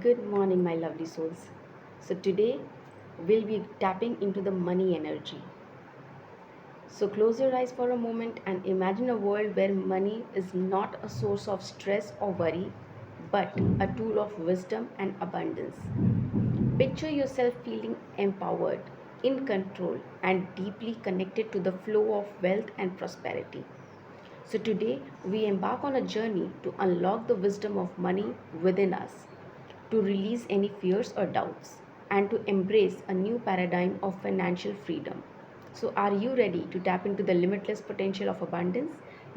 Good morning, my lovely souls. So, today we'll be tapping into the money energy. So, close your eyes for a moment and imagine a world where money is not a source of stress or worry, but a tool of wisdom and abundance. Picture yourself feeling empowered, in control, and deeply connected to the flow of wealth and prosperity. So, today we embark on a journey to unlock the wisdom of money within us, to release any fears or doubts, and to embrace a new paradigm of financial freedom. So, are you ready to tap into the limitless potential of abundance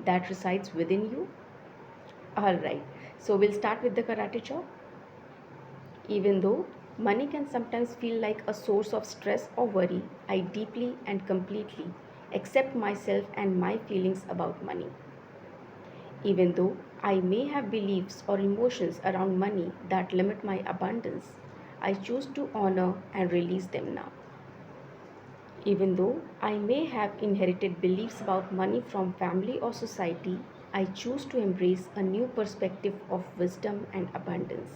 that resides within you? Alright, so we'll start with the karate chop. Even though money can sometimes feel like a source of stress or worry, I deeply and completely accept myself and my feelings about money. Even though I may have beliefs or emotions around money that limit my abundance, I choose to honor and release them now. Even though I may have inherited beliefs about money from family or society, I choose to embrace a new perspective of wisdom and abundance.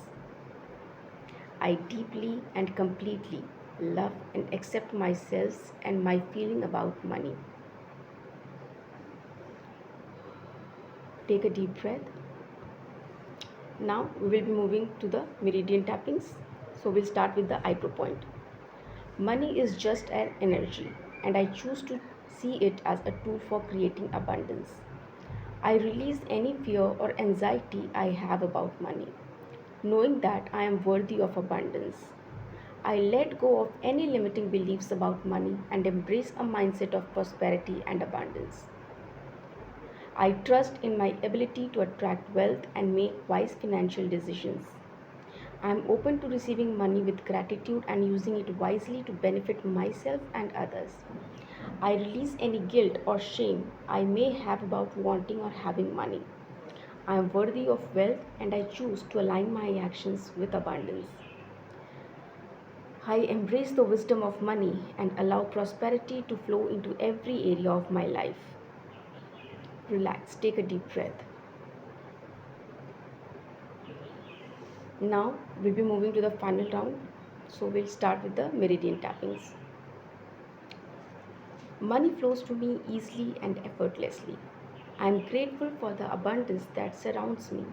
I deeply and completely love and accept myself and my feeling about money. Take a deep breath. Now we will be moving to the meridian tappings. So we'll start with the eyebrow point. Money is just an energy, and I choose to see it as a tool for creating abundance. I release any fear or anxiety I have about money, knowing that I am worthy of abundance. I let go of any limiting beliefs about money and embrace a mindset of prosperity and abundance. I trust in my ability to attract wealth and make wise financial decisions. I am open to receiving money with gratitude and using it wisely to benefit myself and others. I release any guilt or shame I may have about wanting or having money. I am worthy of wealth and I choose to align my actions with abundance. I embrace the wisdom of money and allow prosperity to flow into every area of my life. Relax, take a deep breath. Now we'll be moving to the final round. So we'll start with the meridian tappings. Money flows to me easily and effortlessly. I am grateful for the abundance that surrounds me.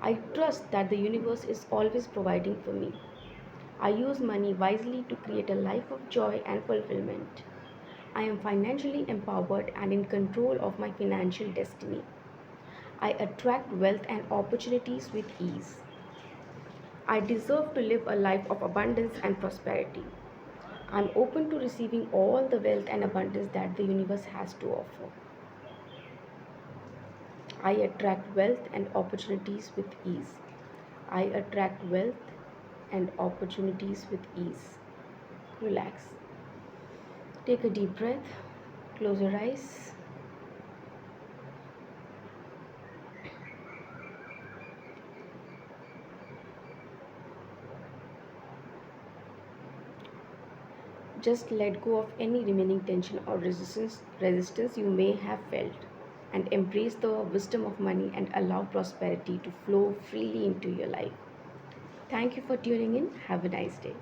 I trust that the universe is always providing for me. I use money wisely to create a life of joy and fulfillment. I am financially empowered and in control of my financial destiny. I attract wealth and opportunities with ease. I deserve to live a life of abundance and prosperity. I am open to receiving all the wealth and abundance that the universe has to offer. I attract wealth and opportunities with ease. I attract wealth and opportunities with ease. Relax. Take a deep breath. Close your eyes. Just let go of any remaining tension or resistance you may have felt, and embrace the wisdom of money and allow prosperity to flow freely into your life. Thank you for tuning in. Have a nice day.